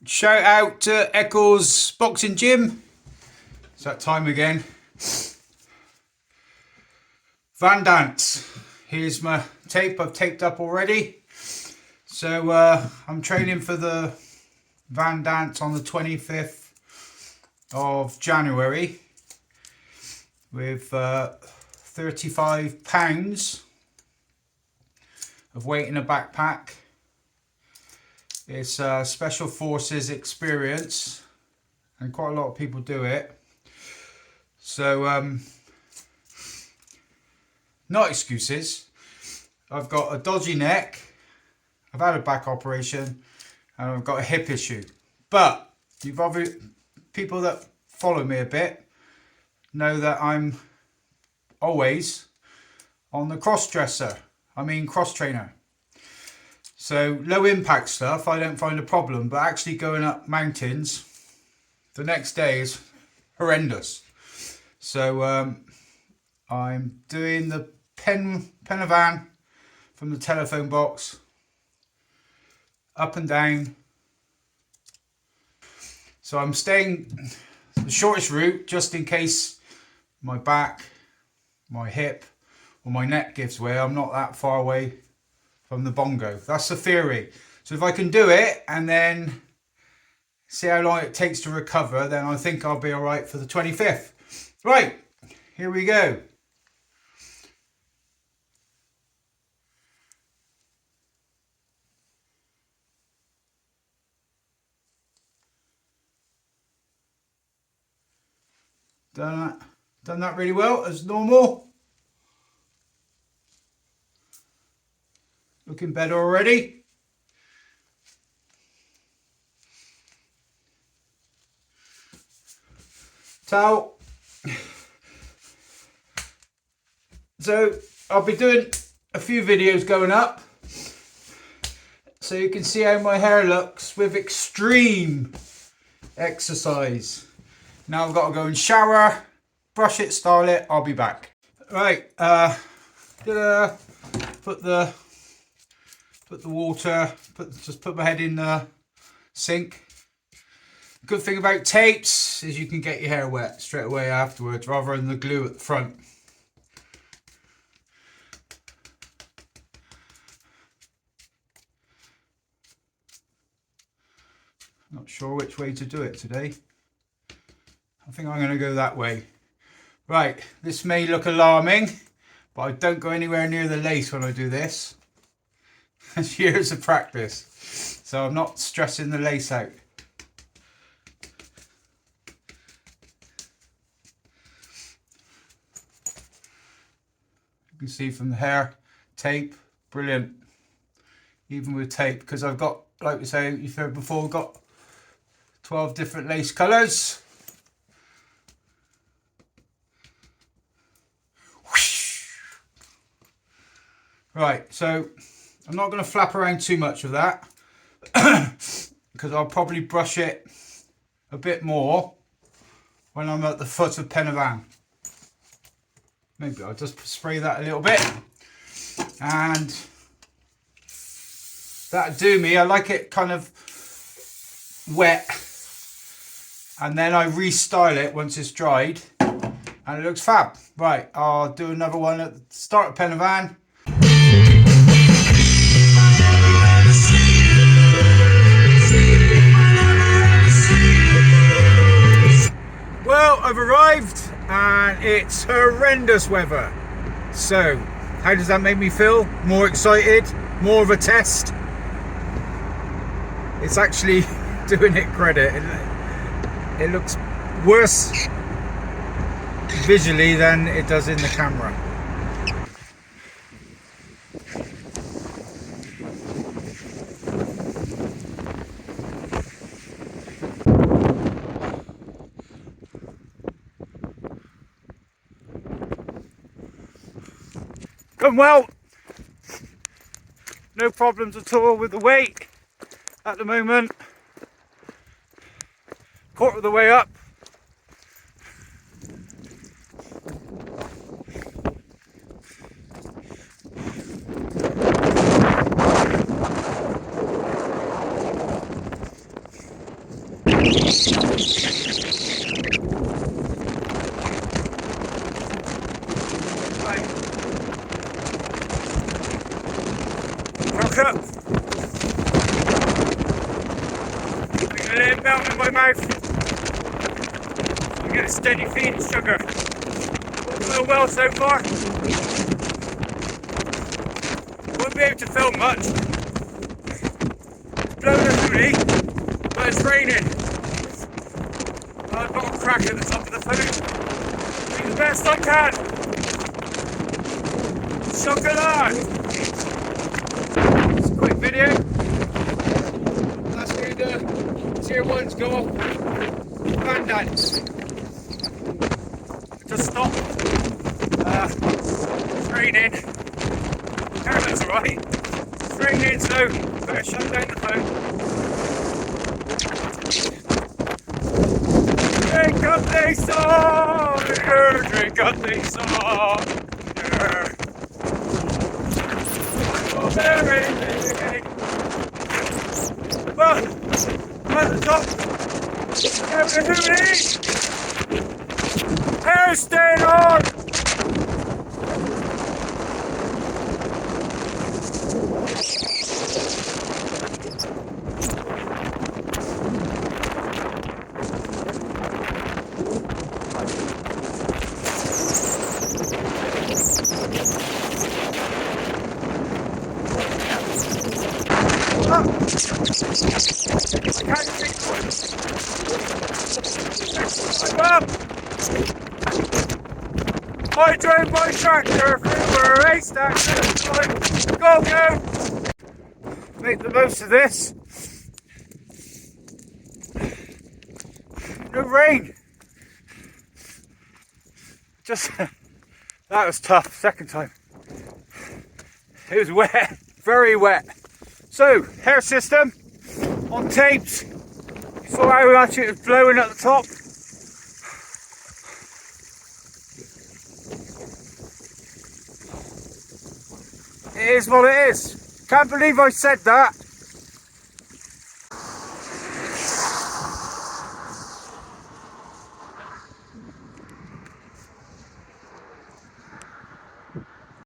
Shout out to Eccles Boxing Gym. It's that time again. Van Dance. Here's my tape I've taped up already. So I'm training for the Van Dance on the 25th of January with 35 pounds of weight in a backpack. It's a special forces experience and quite a lot of people do it. So not excuses. I've got a dodgy neck, I've had a back operation, and I've got a hip issue. But you've obviously, people that follow me a bit know that I'm always on the cross trainer. So low impact stuff I don't find a problem, but actually going up mountains the next day is horrendous. So I'm doing the Penavan from the telephone box, up and down. So I'm staying the shortest route just in case my back, my hip or my neck gives way. I'm not that far away from the bongo. That's the theory. So if I can do it and then see how long it takes to recover, then I think I'll be all right for the 25th. Right, here we go. Done that really well as normal. Looking better already. Towel. So I'll be doing a few videos going up so you can see how my hair looks with extreme exercise. Now I've got to go and shower, brush it, style it. I'll be back. Right, gonna put the water, just put my head in the sink. Good thing about tapes is you can get your hair wet straight away afterwards rather than the glue at the front. Not sure which way to do it today. I think I'm going to go that way. Right, this may look alarming, but I don't go anywhere near the lace when I do this. It's years of practice, so I'm not stressing the lace out. You can see from the hair, tape, brilliant. Even with tape, because I've got, like we say, you've heard before, we've got 12 different lace colours. Right, so I'm not going to flap around too much of that because I'll probably brush it a bit more when I'm at the foot of Penavan. Maybe I'll just spray that a little bit and that'll do me. I like it kind of wet and then I restyle it once it's dried and it looks fab. Right, I'll do another one at the start of Penavan. Well, I've arrived and it's horrendous weather. So, how does that make me feel? More excited? More of a test? It's actually doing it credit. It looks worse visually than it does in the camera. Going well, no problems at all with the weight at the moment. Quarter of the way up. Right. Cock up. I'm going to let it melt in my mouth. I get a steady feed of sugar. Going well so far. Won't be able to film much. It's blowing a hoolie, but it's raining. I've got a crack at the top of the phone. Do the best I can. Chocolate! It's a quick video. That's where the tier 1s go off. Van dance. Just stop. It's raining. Everything's alright. It's raining, so better shut down the phone. Drink up the song! Drink up the song! Oh, very big. But at the top, everything. Hair staying on! I drove my tractor through a haystack. Go, go! Make the most of this. No rain. Just, that was tough, second time. It was wet, very wet. So, hair system on tapes. You saw how much it was blowing at the top. It is what it is. Can't believe I said that.